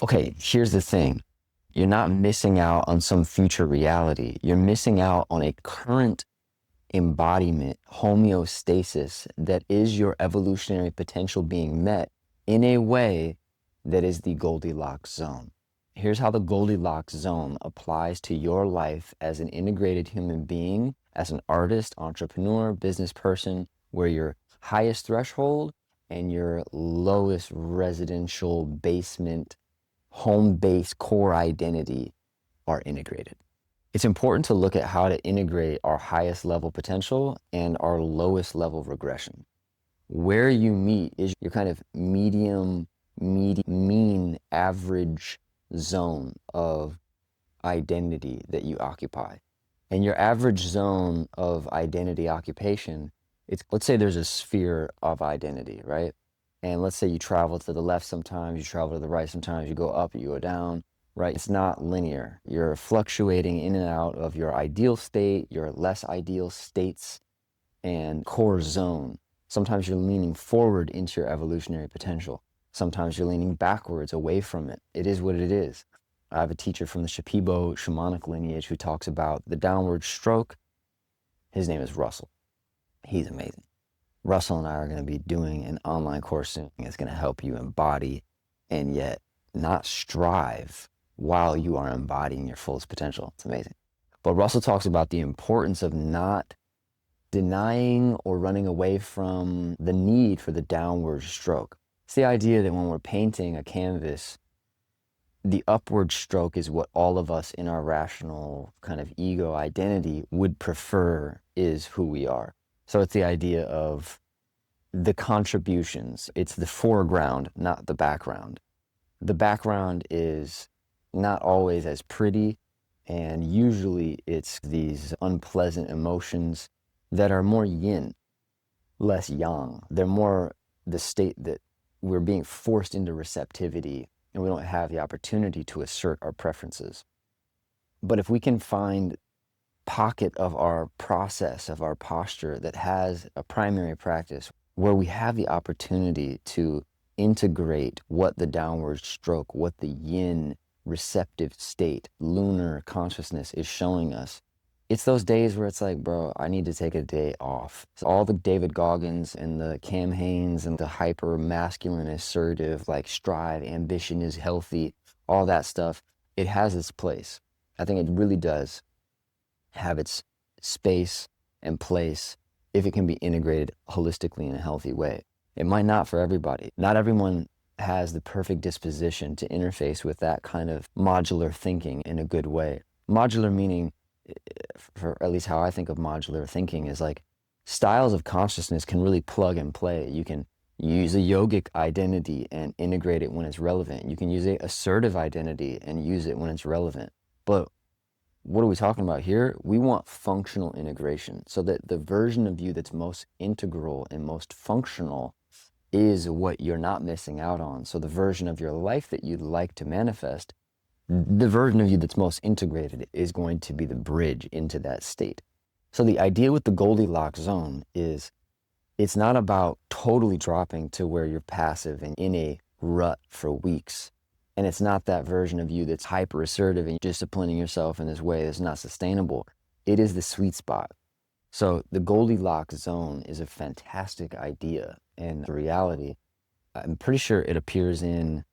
Okay, here's the thing. You're not missing out on some future reality. You're missing out on a current embodiment, homeostasis that is your evolutionary potential being met in a way that is the Goldilocks zone. Here's how the Goldilocks zone applies to your life as an integrated human being, as an artist, entrepreneur, business person, where your highest threshold and your lowest residential basement, home base core identity are integrated. It's important to look at how to integrate our highest level potential and our lowest level regression. Where you meet is your kind of mean, average zone of identity that you occupy. And your average zone of identity occupation, let's say there's a sphere of identity, right? And let's say you travel to the left sometimes, you travel to the right sometimes, you go up, you go down, right? It's not linear. You're fluctuating in and out of your ideal state, your less ideal states, and core zone. Sometimes you're leaning forward into your evolutionary potential. Sometimes you're leaning backwards away from it. It is what it is. I have a teacher from the Shipibo shamanic lineage who talks about the downward stroke. His name is Russell. He's amazing. Russell and I are going to be doing an online course soon. It's going to help you embody and yet not strive while you are embodying your fullest potential. It's amazing. But Russell talks about the importance of not denying or running away from the need for the downward stroke. It's the idea that when we're painting a canvas, the upward stroke is what all of us in our rational kind of ego identity would prefer is who we are. So it's the idea of the contributions. It's the foreground, not the background. The background is not always as pretty, and usually it's these unpleasant emotions that are more yin, less yang. They're more the state that we're being forced into receptivity and we don't have the opportunity to assert our preferences. But if we can find pocket of our process, of our posture that has a primary practice where we have the opportunity to integrate what the downward stroke, what the yin receptive state, lunar consciousness is showing us, it's those days where it's like, bro, I need to take a day off. So all the David Goggins and the Cam Hanes and the hyper masculine, assertive, like strive, ambition is healthy, all that stuff, it has its place. I think it really does have its space and place if it can be integrated holistically in a healthy way. It might not for everybody. Not everyone has the perfect disposition to interface with that kind of modular thinking in a good way. Modular meaning, for at least how I think of modular thinking, is like styles of consciousness can really plug and play. You can use a yogic identity and integrate it when it's relevant. You can use an assertive identity and use it when it's relevant. But what are we talking about here? We want functional integration so that the version of you that's most integral and most functional is what you're not missing out on. So the version of your life that you'd like to manifest, the version of you that's most integrated is going to be the bridge into that state. So the idea with the Goldilocks zone is it's not about totally dropping to where you're passive and in a rut for weeks. And it's not that version of you that's hyper assertive and disciplining yourself in this way that's not sustainable. It is the sweet spot. So the Goldilocks zone is a fantastic idea. And reality, I'm pretty sure it appears in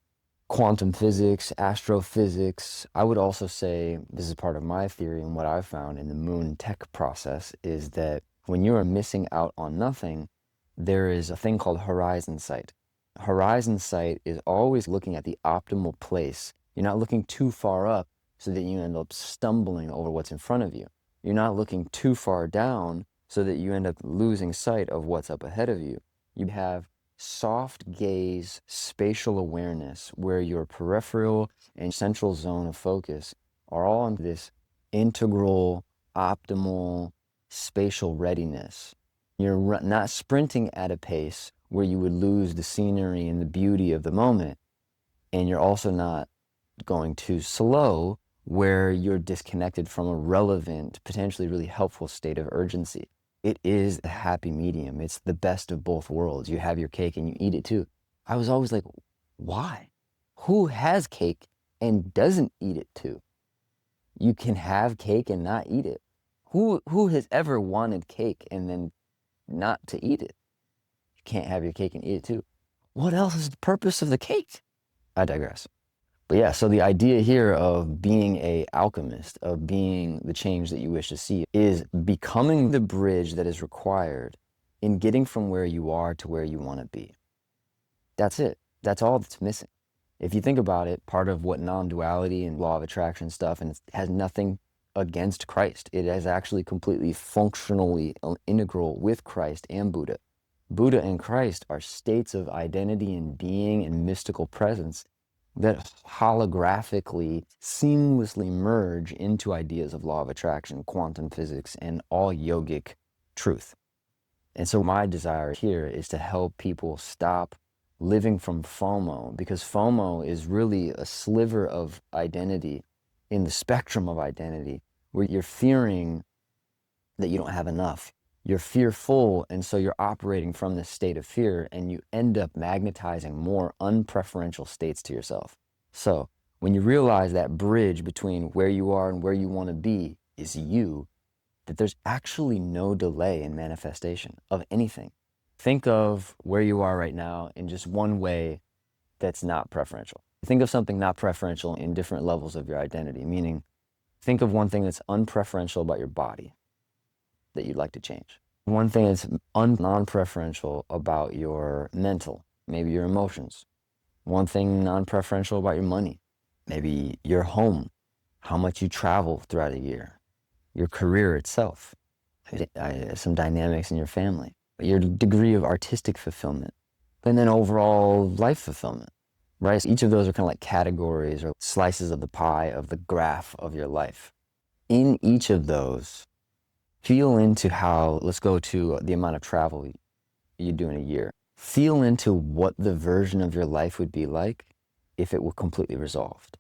quantum physics, astrophysics. I would also say, this is part of my theory and what I've found in the moon tech process, is that when you are missing out on nothing, there is a thing called horizon sight. Horizon sight is always looking at the optimal place. You're not looking too far up so that you end up stumbling over what's in front of you. You're not looking too far down so that you end up losing sight of what's up ahead of you. You have soft gaze, spatial awareness, where your peripheral and central zone of focus are all in this integral, optimal, spatial readiness. You're not sprinting at a pace where you would lose the scenery and the beauty of the moment, and you're also not going too slow where you're disconnected from a relevant, potentially really helpful state of urgency. It is a happy medium. It's the best of both worlds. You have your cake and you eat it too. I was always like, why? Who has cake and doesn't eat it too? You can have cake and not eat it. Who has ever wanted cake and then not to eat it? You can't have your cake and eat it too. What else is the purpose of the cake? I digress. But yeah, so the idea here of being a alchemist, of being the change that you wish to see, is becoming the bridge that is required in getting from where you are to where you want to be. That's it. That's all that's missing. If you think about it, part of what non-duality and law of attraction stuff, and it has nothing against Christ. It is actually completely functionally integral with Christ and Buddha. Buddha and Christ are states of identity and being and mystical presence that holographically, seamlessly merge into ideas of law of attraction, quantum physics, and all yogic truth. And so my desire here is to help people stop living from FOMO, because FOMO is really a sliver of identity in the spectrum of identity where you're fearing that you don't have enough. You're fearful, and so you're operating from this state of fear, and you end up magnetizing more unpreferential states to yourself. So when you realize that bridge between where you are and where you want to be is you, that there's actually no delay in manifestation of anything. Think of where you are right now in just one way that's not preferential. Think of something not preferential in different levels of your identity, meaning think of one thing that's unpreferential about your body that you'd like to change. One thing that's non-preferential about your mental, maybe your emotions. One thing non-preferential about your money, maybe your home, how much you travel throughout a year, your career itself, some dynamics in your family, your degree of artistic fulfillment, and then overall life fulfillment, right? So each of those are kind of like categories or slices of the pie of the graph of your life. In each of those, feel into how, let's go to the amount of travel you do in a year. Feel into what the version of your life would be like if it were completely resolved,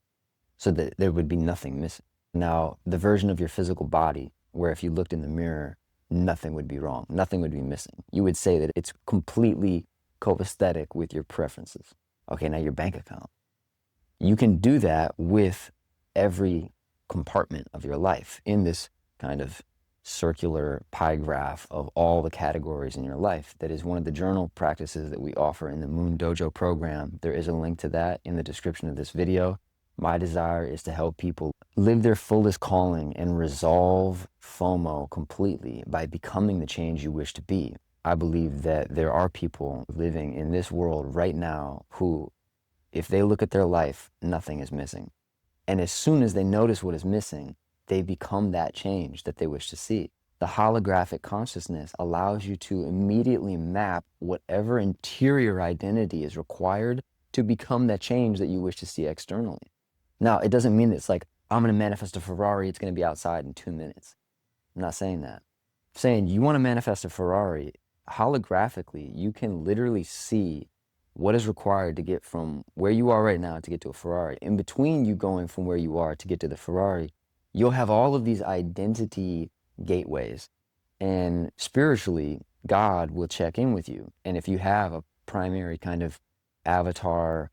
so that there would be nothing missing. Now, the version of your physical body, where if you looked in the mirror, nothing would be wrong, nothing would be missing. You would say that it's completely copacetic with your preferences. Okay, now your bank account. You can do that with every compartment of your life in this kind of circular pie graph of all the categories in your life. That is one of the journal practices that we offer in the Moon Dojo program. There is a link to that in the description of this video. My desire is to help people live their fullest calling and resolve FOMO completely by becoming the change you wish to be. I believe that there are people living in this world right now who, if they look at their life, nothing is missing. And as soon as they notice what is missing, they become that change that they wish to see. The holographic consciousness allows you to immediately map whatever interior identity is required to become that change that you wish to see externally. Now, it doesn't mean that it's like, I'm going to manifest a Ferrari, it's going to be outside in 2 minutes. I'm not saying that. I'm saying you want to manifest a Ferrari, holographically, you can literally see what is required to get from where you are right now to get to a Ferrari. In between you going from where you are to get to the Ferrari, you'll have all of these identity gateways. And spiritually, God will check in with you. And if you have a primary kind of avatar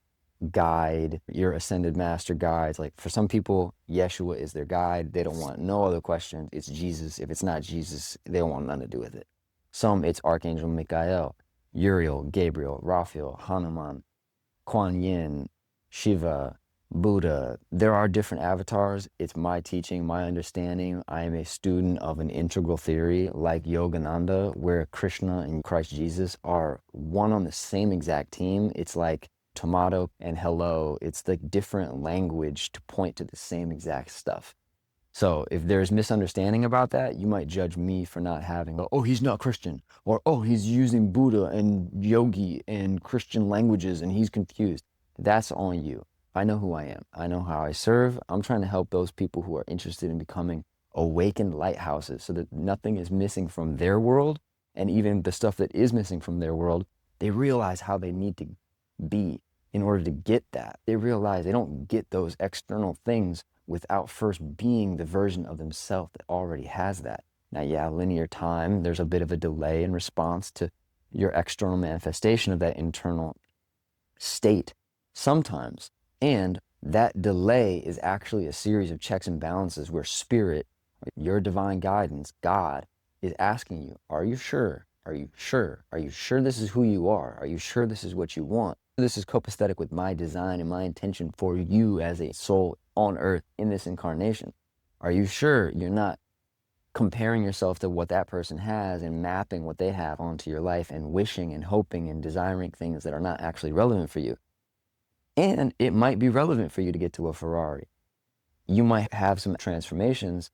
guide, your ascended master guides, like for some people, Yeshua is their guide. They don't want no other questions. It's Jesus. If it's not Jesus, they don't want nothing to do with it. Some, it's Archangel Michael, Uriel, Gabriel, Raphael, Hanuman, Kuan Yin, Shiva, Buddha. There are different avatars. It's my teaching, my understanding. I am a student of an integral theory like Yogananda, where Krishna and Christ Jesus are one on the same exact team. It's like tomato and hello. It's like different language to point to the same exact stuff. So if there's misunderstanding about that, you might judge me for not having, oh, he's not Christian, or oh, he's using Buddha and yogi and Christian languages and he's confused. That's on you. I know who I am. I know how I serve. I'm trying to help those people who are interested in becoming awakened lighthouses so that nothing is missing from their world. And even the stuff that is missing from their world, they realize how they need to be in order to get that. They realize they don't get those external things without first being the version of themselves that already has that. Now, yeah, linear time, there's a bit of a delay in response to your external manifestation of that internal state sometimes. And that delay is actually a series of checks and balances where spirit, your divine guidance, God, is asking you, are you sure? Are you sure? Are you sure this is who you are? Are you sure this is what you want? This is copacetic with my design and my intention for you as a soul on earth in this incarnation. Are you sure you're not comparing yourself to what that person has and mapping what they have onto your life and wishing and hoping and desiring things that are not actually relevant for you? And it might be relevant for you to get to a Ferrari. You might have some transformations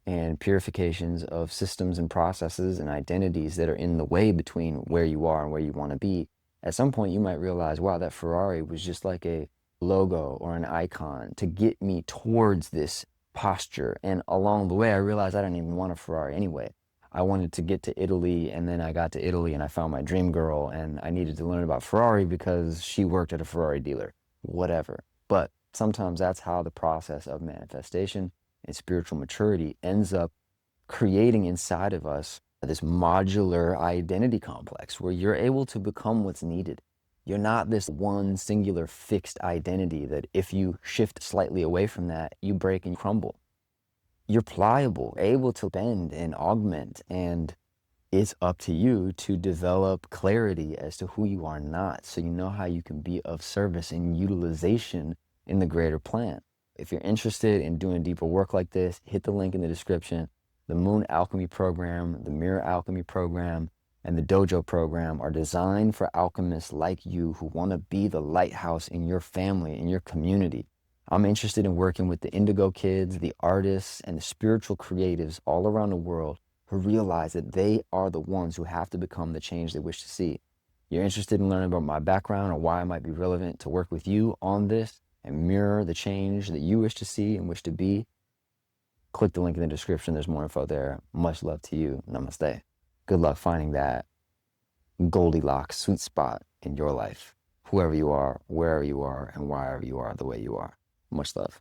and purifications of systems and processes and identities that are in the way between where you are and where you want to be. At some point, you might realize, wow, that Ferrari was just like a logo or an icon to get me towards this posture. And along the way, I realized I didn't even want a Ferrari anyway. I wanted to get to Italy, and then I got to Italy and I found my dream girl, and I needed to learn about Ferrari because she worked at a Ferrari dealer, whatever. But sometimes that's how the process of manifestation and spiritual maturity ends up creating inside of us this modular identity complex where you're able to become what's needed. You're not this one singular fixed identity that if you shift slightly away from that, you break and crumble. You're pliable, able to bend and augment, and it's up to you to develop clarity as to who you are not, so you know how you can be of service and utilization in the greater plan. If you're interested in doing deeper work like this, hit the link in the description. The Moon Alchemy program, the Mirror Alchemy program, and the Dojo program are designed for alchemists like you who want to be the lighthouse in your family, in your community. I'm interested in working with the indigo kids, the artists, and the spiritual creatives all around the world who realize that they are the ones who have to become the change they wish to see. You're interested in learning about my background or why it might be relevant to work with you on this and mirror the change that you wish to see and wish to be? Click the link in the description. There's more info there. Much love to you. Namaste. Good luck finding that Goldilocks sweet spot in your life, whoever you are, wherever you are, and wherever you are the way you are. Much love.